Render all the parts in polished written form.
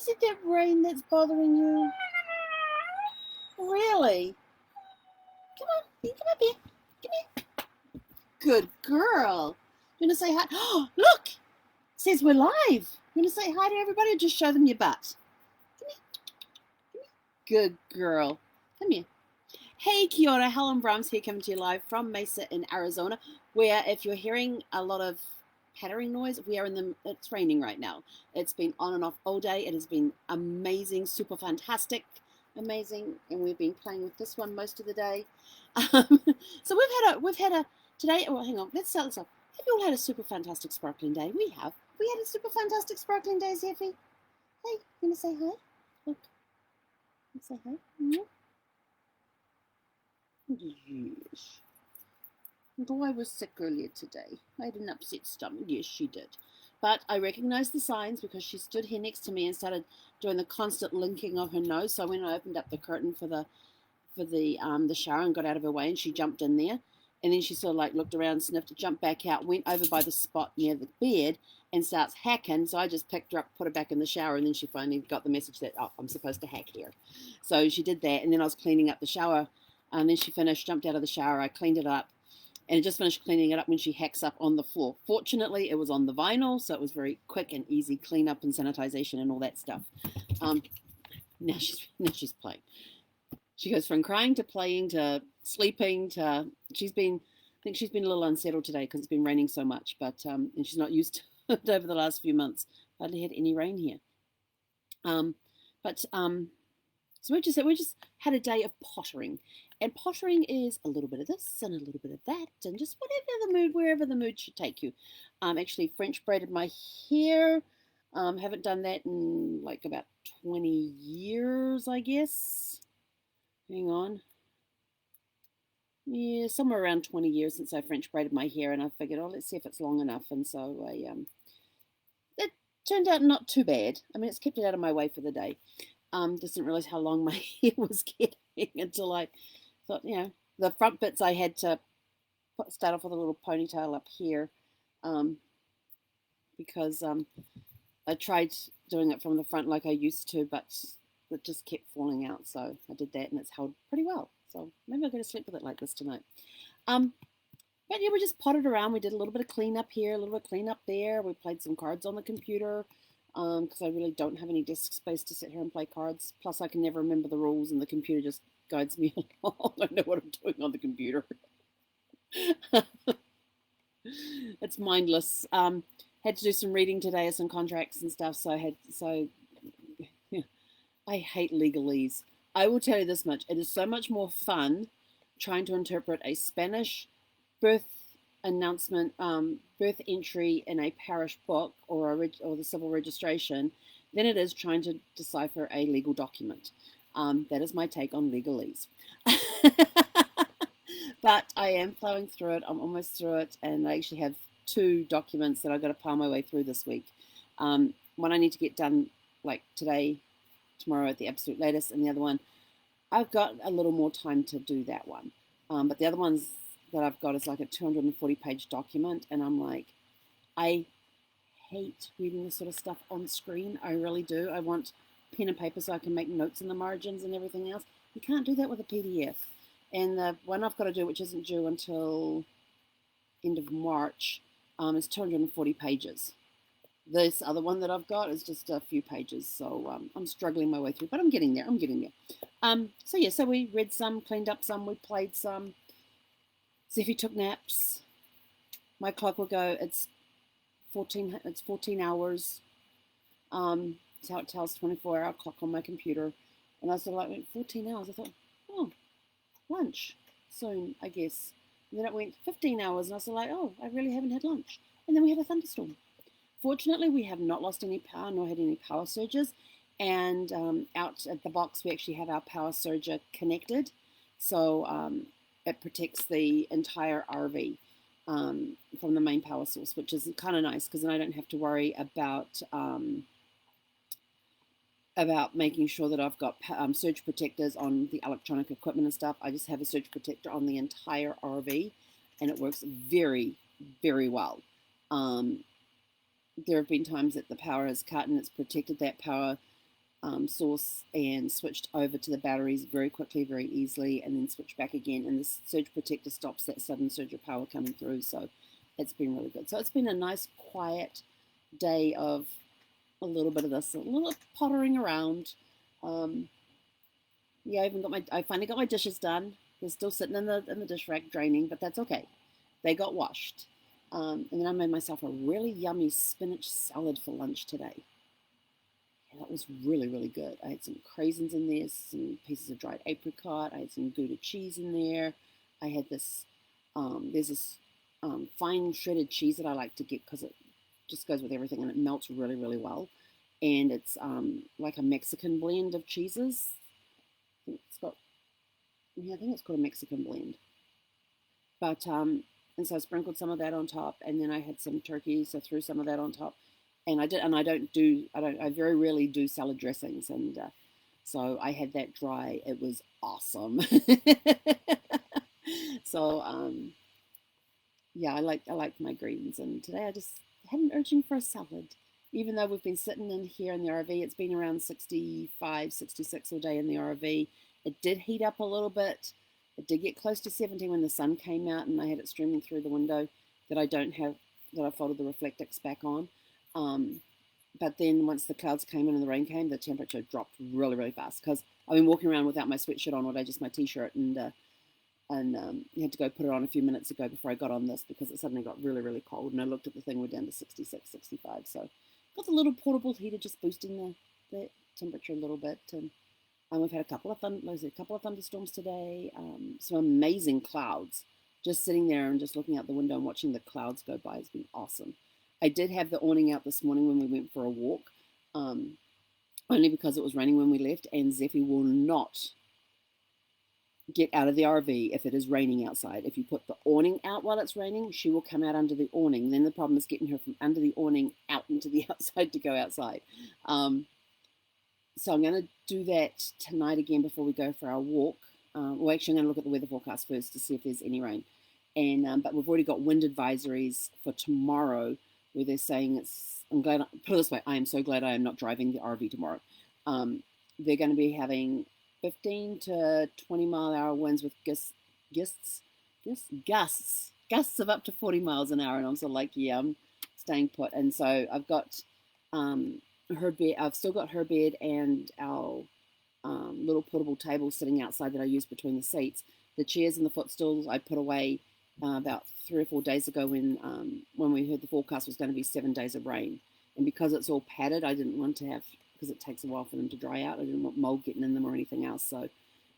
Is it that rain that's bothering you? Really? Come on, you come up here. Come here. Good girl. You want to say hi? Oh, look! It says we're live. You want to say hi to everybody or just show them your butt? Come here. Come here. Good girl. Come here. Hey, kia ora. Helen Brahms here, coming to you live from Mesa in Arizona, where if you're hearing a lot of pattering noise, it's raining right now. It's been on and off all day. It has been amazing, super fantastic, amazing, and we've been playing with this one most of the day. So we've had a today. Well, hang on. Let's start this off. Have you all had a super fantastic sparkling day? We have. We had a super fantastic sparkling day, Zeffie. Hey, you gonna say hi? Look, you say hi. Yes. Although I was sick earlier today, I had an upset stomach. Yes, she did. But I recognized the signs because she stood here next to me and started doing the constant linking of her nose. So when I opened up the curtain for the shower and got out of her way, and she jumped in there, and then she sort of like looked around, sniffed, jumped back out, went over by the spot near the bed and starts hacking. So I just picked her up, put her back in the shower, and then she finally got the message that, oh, I'm supposed to hack here. So she did that, and then I was cleaning up the shower, and then she finished, jumped out of the shower, I cleaned it up, and it just finished cleaning it up when she hacks up on the floor. Fortunately, it was on the vinyl, so it was very quick and easy cleanup and sanitization and all that stuff. Now she's playing. She goes from crying to playing to sleeping to I think she's been a little unsettled today because it's been raining so much, but and she's not used to it over the last few months. Hardly had any rain here. So we just had a day of pottering. And pottering is a little bit of this and a little bit of that, and just wherever the mood should take you. Actually French braided my hair. Haven't done that in like about 20 years, I guess. Hang on. Yeah, somewhere around 20 years since I French braided my hair, and I figured, oh, let's see if it's long enough. And so it turned out not too bad. I mean, it's kept it out of my way for the day. Just didn't realize how long my hair was getting until I thought, the front bits I had to start off with a little ponytail up here, because I tried doing it from the front like I used to, but it just kept falling out. So I did that, and it's held pretty well. So maybe I'll go to sleep with it like this tonight. But yeah, we just potted around. We did a little bit of cleanup here, a little bit of cleanup there. We played some cards on the computer, because I really don't have any desk space to sit here and play cards. Plus, I can never remember the rules, and the computer just guides me along. I know what I'm doing on the computer. It's mindless. Had to do some reading today of some contracts and stuff, I hate legalese. I will tell you this much. It is so much more fun trying to interpret a Spanish birth announcement, birth entry in a parish book or the civil registration than it is trying to decipher a legal document. That is my take on legalese. But I am plowing through it. I'm almost through it, and I actually have 2 documents that I've got to plow my way through this week. One I need to get done like today, tomorrow at the absolute latest, and the other one I've got a little more time to do that one. But the other ones that I've got is like a 240-page document, and I'm like, I hate reading this sort of stuff on screen. I really do. I want pen and paper so I can make notes in the margins and everything else. You can't do that with a PDF. And the one I've got to do, which isn't due until end of March, is 240 pages. This other one that I've got is just a few pages, so I'm struggling my way through, but I'm getting there. So we read some, cleaned up some, we played some. Zeffie took naps. My clock will go. It's 14 hours. That's how it tells 24-hour clock on my computer. And I sort of like, 14 hours. I thought, oh, lunch soon, I guess. And then it went 15 hours, and I was like, oh, I really haven't had lunch. And then we have a thunderstorm. Fortunately, we have not lost any power, nor had any power surges. And out at the box, we actually have our power surger connected. So it protects the entire RV from the main power source, which is kind of nice because then I don't have to worry about making sure that I've got surge protectors on the electronic equipment and stuff. I just have a surge protector on the entire RV, and it works very, very well. There have been times that the power is cut and it's protected that power source and switched over to the batteries very quickly, very easily, and then switched back again. And the surge protector stops that sudden surge of power coming through. So it's been really good. So it's been a nice, quiet day of a little bit of this, a little pottering around. Yeah, I finally got my dishes done. They're still sitting in the dish rack draining, but that's okay. They got washed. And then I made myself a really yummy spinach salad for lunch today. And that was really, really good. I had some craisins in there, some pieces of dried apricot. I had some Gouda cheese in there. I had this, there's this fine shredded cheese that I like to get because it just goes with everything and it melts really, really well. And it's like a Mexican blend of cheeses. I think it's called a Mexican blend. But and so I sprinkled some of that on top, and then I had some turkey, so I threw some of that on top. And I very rarely do salad dressings, and so I had that dry. It was awesome. So yeah, I like my greens, and today I just had an urging for a salad. Even though we've been sitting in here in the RV, it's been around 65, 66 all day in the RV. It did heat up a little bit. It did get close to 70 when the sun came out and I had it streaming through the window that I folded the reflectix back on. But then once the clouds came in and the rain came, the temperature dropped really, really fast because I've been walking around without my sweatshirt on all day, just my t-shirt, and had to go put it on a few minutes ago before I got on this because it suddenly got really, really cold. And I looked at the thing, we're down to 66, 65. So got the little portable heater just boosting the temperature a little bit. And we've had a couple of thunderstorms today. Some amazing clouds. Just sitting there and just looking out the window and watching the clouds go by has been awesome. I did have the awning out this morning when we went for a walk, only because it was raining when we left, and Zeffie will not get out of the RV if it is raining outside. If you put the awning out while it's raining, she will come out under the awning. Then the problem is getting her from under the awning out into the outside to go outside. So I'm going to do that tonight again before we go for our walk. Well, actually, I'm going to look at the weather forecast first to see if there's any rain. And but we've already got wind advisories for tomorrow where they're saying put it this way, I am so glad I am not driving the RV tomorrow. They're going to be having 15 to 20 mile an hour winds with gusts of up to 40 miles an hour. And I'm sort of like, yeah, I'm staying put. And so I've got her bed. I've still got her bed and our little portable table sitting outside that I use between the seats. The chairs and the footstools I put away about 3 or 4 days ago when we heard the forecast was going to be 7 days of rain. And because it's all padded, I didn't want to have, because it takes a while for them to dry out, I didn't want mold getting in them or anything else. So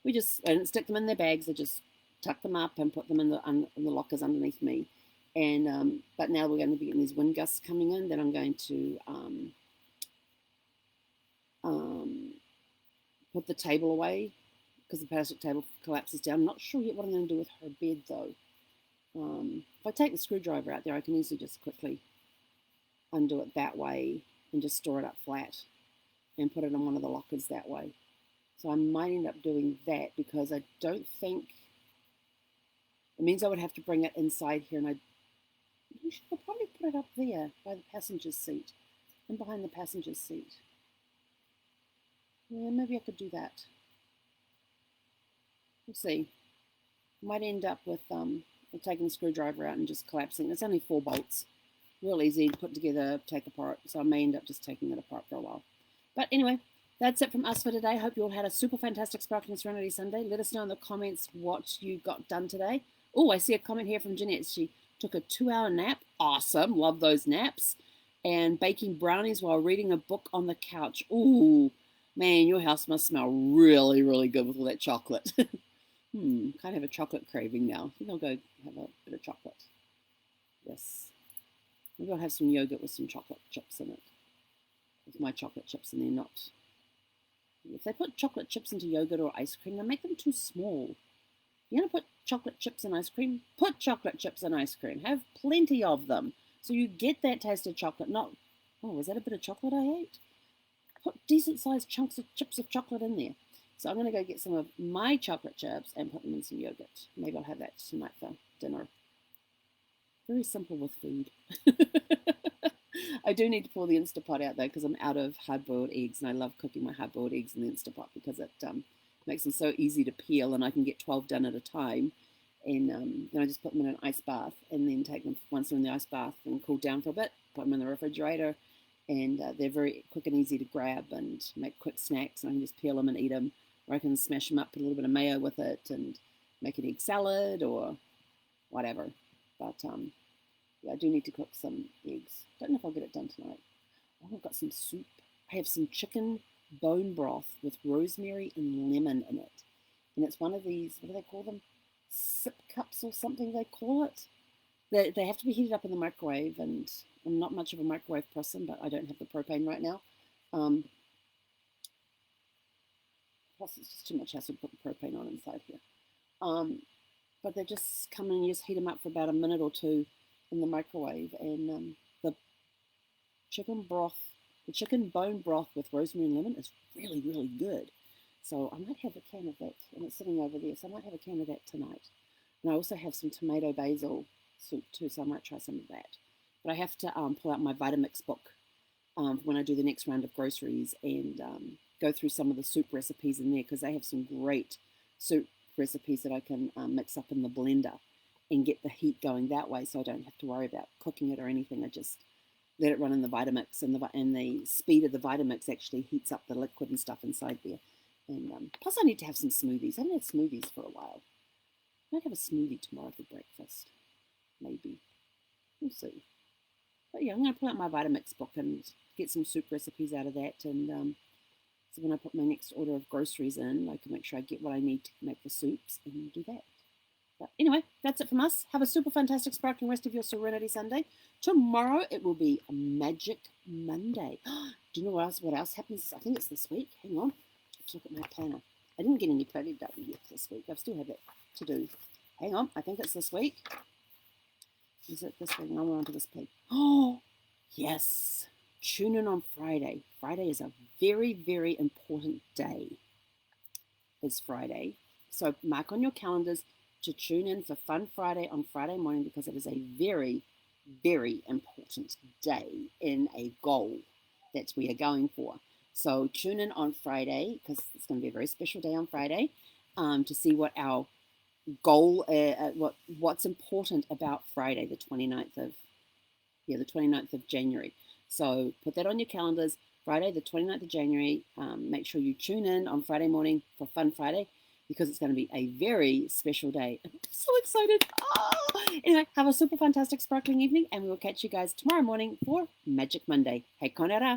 I didn't stick them in their bags. I just tucked them up and put them in the lockers underneath me. And but now we're going to be getting these wind gusts coming in. Then I'm going to put the table away because the plastic table collapses down. I'm not sure yet what I'm going to do with her bed though. If I take the screwdriver out there, I can easily just quickly undo it that way and just store it up flat and put it in one of the lockers that way. So I might end up doing that because I don't think it means I would have to bring it inside here, and I should probably put it up there by the passenger's seat and behind the passenger's seat. Yeah, maybe I could do that. We'll see. Might end up with taking the screwdriver out and just collapsing. It's only 4 bolts. Real easy to put together, take apart. So I may end up just taking it apart for a while. But anyway, that's it from us for today. Hope you all had a super fantastic Sparkling Serenity Sunday. Let us know in the comments what you got done today. Oh, I see a comment here from Jeanette. She took a 2-hour nap. Awesome. Love those naps. And baking brownies while reading a book on the couch. Ooh, man, your house must smell really, really good with all that chocolate. Kind of have a chocolate craving now. I think I'll go have a bit of chocolate. Yes. Maybe I'll have some yogurt with some chocolate chips in it. With my chocolate chips in there, not. If they put chocolate chips into yogurt or ice cream, they make them too small. If you're going to put chocolate chips in ice cream, put chocolate chips in ice cream. Have plenty of them. So you get that taste of chocolate, not, oh, was that a bit of chocolate I ate? Put decent sized chunks of chips of chocolate in there. So I'm going to go get some of my chocolate chips and put them in some yogurt. Maybe I'll have that tonight for dinner. Very simple with food. I do need to pull the Instapot out though because I'm out of hard-boiled eggs, and I love cooking my hard-boiled eggs in the Instapot because it makes them so easy to peel, and I can get 12 done at a time. And then I just put them in an ice bath, and then take them once they're in the ice bath and cool down for a bit. Put them in the refrigerator, and they're very quick and easy to grab and make quick snacks. And I can just peel them and eat them, or I can smash them up, put a little bit of mayo with it, and make an egg salad or whatever. But yeah, I do need to cook some eggs. Don't know if I'll get it done tonight. Oh, I've got some soup. I have some chicken bone broth with rosemary and lemon in it. And it's one of these, what do they call them? Sip cups or something they call it. They have to be heated up in the microwave, and I'm not much of a microwave person, but I don't have the propane right now. Plus, it's just too much hassle to put the propane on inside here. But they just come in and you just heat them up for about a minute or two in the microwave, and the chicken bone broth with rosemary and lemon is really, really good. So I might have a can of that, and it's sitting over there, so I might have a can of that tonight. And I also have some tomato basil soup too, so I might try some of that. But I have to pull out my Vitamix book when I do the next round of groceries, and go through some of the soup recipes in there, because they have some great soup recipes that I can mix up in the blender and get the heat going that way, so I don't have to worry about cooking it or anything. I just let it run in the Vitamix, and the speed of the Vitamix actually heats up the liquid and stuff inside there. And plus I need to have some smoothies. I haven't had smoothies for a while. I might have a smoothie tomorrow for breakfast. Maybe. We'll see. But yeah, I'm going to pull out my Vitamix book and get some soup recipes out of that. And so when I put my next order of groceries in, I can make sure I get what I need to make the soups and do that. But anyway, that's it from us. Have a super fantastic, sparkling rest of your Serenity Sunday. Tomorrow it will be a Magic Monday. Do you know what else happens? I think it's this week. Hang on. Let's look at my planner. I didn't get any planning done yet this week. I still have that to do. Hang on. I think it's this week. Is it this week? No, we're on to this page. Oh, yes. Tune in on Friday. Friday is a very, very important day. It's Friday. So mark on your calendars to tune in for Fun Friday on Friday morning, because it is a very, very important day in a goal that we are going for. So tune in on Friday, because it's going to be a very special day on Friday, to see what our goal, what's important about Friday, the 29th of January. So put that on your calendars. Friday, the 29th of January. Make sure you tune in on Friday morning for Fun Friday, because it's going to be a very special day. I'm so excited. Oh! Anyway, have a super fantastic, sparkling evening, and we will catch you guys tomorrow morning for Magic Monday. Hei konera!